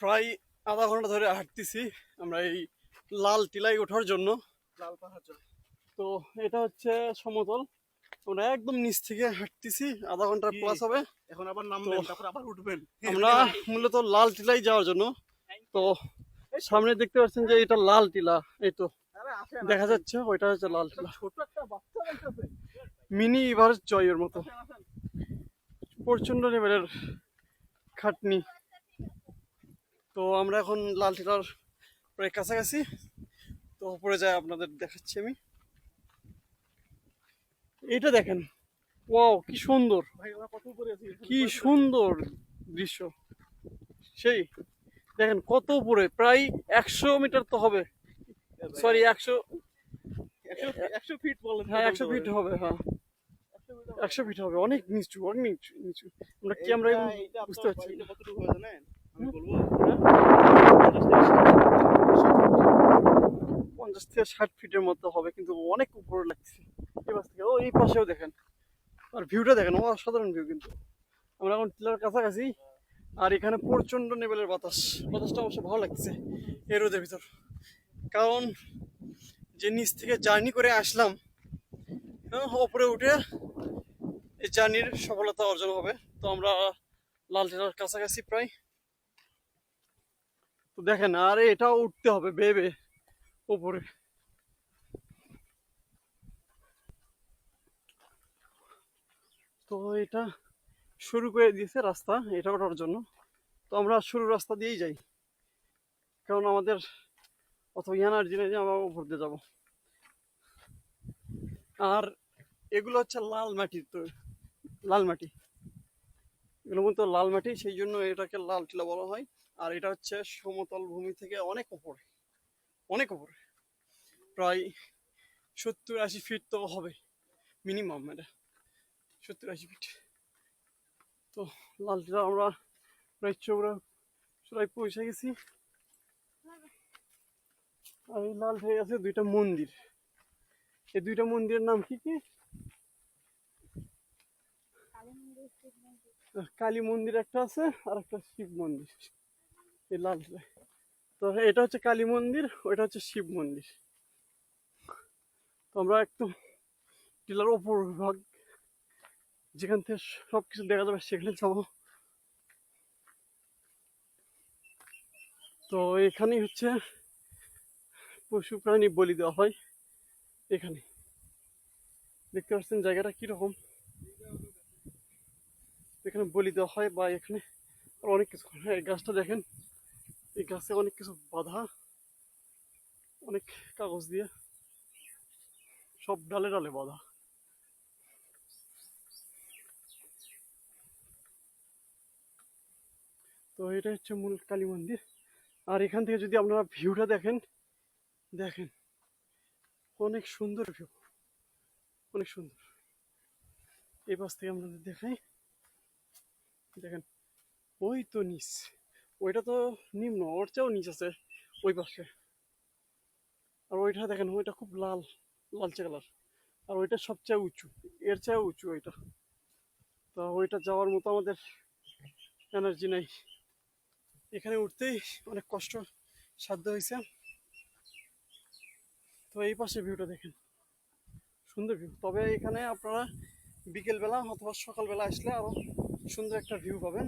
প্রায় আধা ঘন্টা ধরে হাঁটতেছি আমরা এই লাল টিলায় ওঠার জন্য। লাল পাহাড় জল। তো এটা হচ্ছে সমতল, আমরা একদম নিচ থেকে হাঁটতেছি, আধা ঘন্টা প্লাস হবে। এখন আবার নামবেন, তারপর আবার উঠবেন। আমরা মূলত লাল টিলায় যাওয়ার জন্য। তো সামনে দেখতে পাচ্ছেন যে এটা লাল টিলা, এই তো দেখা যাচ্ছে ওইটা হচ্ছে লাল টিলা। ছোট একটা বাচ্চা দেখতেছে, মিনি এভারেস্ট জয়ের মতো প্রচন্ড লেভেলের খাটনি। তো আমরা এখন লাল টিলার প্রায় কাছাকাছি, তো উপরে যায় আপনাদের দেখাচ্ছি আমি। এটা দেখেন, ওয়াও কি সুন্দর, ভাই আমরা কত উপরে আছি, কি সুন্দর দৃশ্য। সেই দেখেন কত উপরে, প্রায় 100 মিটার তো হবে, সরি 100 ফিট বলেন। হ্যাঁ 100 ফিট হবে, হ্যাঁ 100 ফিট হবে, অনেক নিচু অনেক নিচু নিচু। আমরা কি আমরা বুঝতে পারছি না। কতটুকু হয় জানেন? আমি বলবো 50 থেকে 60 ফিটের মতো হবে, কিন্তু অনেক উপরে লাগছে এই পাশ থেকে। ও এই পাশেও দেখেন, আর ভিউটা দেখেন, অসাধারণ ভিউ। কিন্তু আমরা এখন টিলার কাছাকাছি, আর এখানে প্রচন্ড লেভেলের বাতাসটা অবশ্য ভালো লাগছে এই রোদের ভিতর। কারণ যে নিচ থেকে জার্নি করে আসলাম, ওপরে উঠে এই জার্নির সফলতা অর্জন হবে। তো আমরা লাল টিলার কাছাকাছি প্রায়। তো দেখেন, আর এটাও উঠতে হবে বেয়ে উপরে। তো এটা শুরু করে দিয়েছে রাস্তা এটা ওঠার জন্য। তো আমরা শুরুর রাস্তা দিয়েই যাই, কারণ আমাদের অত এনার্জি নেই যে আমরা উপর দিয়ে যাবো। আর এগুলো হচ্ছে লাল মাটির, তো লাল মাটি, এগুলো মতো লাল মাটি, সেই জন্য এটাকে লাল টিলা বলা হয়। আর এটা হচ্ছে সমতল ভূমি থেকে অনেক উপরে, অনেক উপরে, প্রায় 70-80 ফিট তো হবে মিনিমাম, এটা 70-80 ফিট। তো লাল টিলা আমরা প্রায় চূড়ায় পৌঁছে গেছি। আর এই লাল টিলায় আছে দুইটা মন্দির। এই দুইটা মন্দিরের নাম কি কি? কালী মন্দির একটা আছে, আর একটা শিব মন্দির এই লাল টিলায়। তো এটা হচ্ছে কালী মন্দির, ওইটা হচ্ছে শিব মন্দির। তো আমরা একটু টিলার ওপর ভাগ, যেখান থেকে সবকিছু দেখা যাবে, সেখানে যাবো। তো এখানেই হচ্ছে পশু প্রাণী বলি দেওয়া হয়। এখানে দেখতে পাচ্ছেন জায়গাটা কিরকম, এখানে বলি দেওয়া হয়, বা এখানে অনেক কিছু। হ্যাঁ এই গাছটা দেখেন, এই গাছে অনেক কিছু বাঁধা, অনেক কাগজ দিয়ে সব ডালে ডালে বাঁধা। তো এটা হচ্ছে মূল কালী মন্দির। আর এখান থেকে যদি আপনারা ভিউটা দেখেন, দেখেন অনেক সুন্দর ভিউ, অনেক সুন্দর। এই পাশ থেকে আপনাদের দেখাই, দেখেন ওই তো নিচ, ওইটা তো নিম্ন, ওর চেয়েও নিচ আছে ওই পাশে। আর ওইটা দেখেন, ওইটা খুব লালচে কালার। আর ওইটা সবচেয়ে উঁচু, এর চেয়েও উঁচু ওইটা। তো ওইটা যাওয়ার মতো আমাদের এনার্জি নাই, এখানে উঠতেই অনেক কষ্ট সাধ্য হয়েছে। তো এই পাশে ভিউটা দেখেন, সুন্দর ভিউ। তবে এখানে আপনারা বিকেলবেলা অথবা সকালবেলা আসলে আরো সুন্দর একটা ভিউ পাবেন।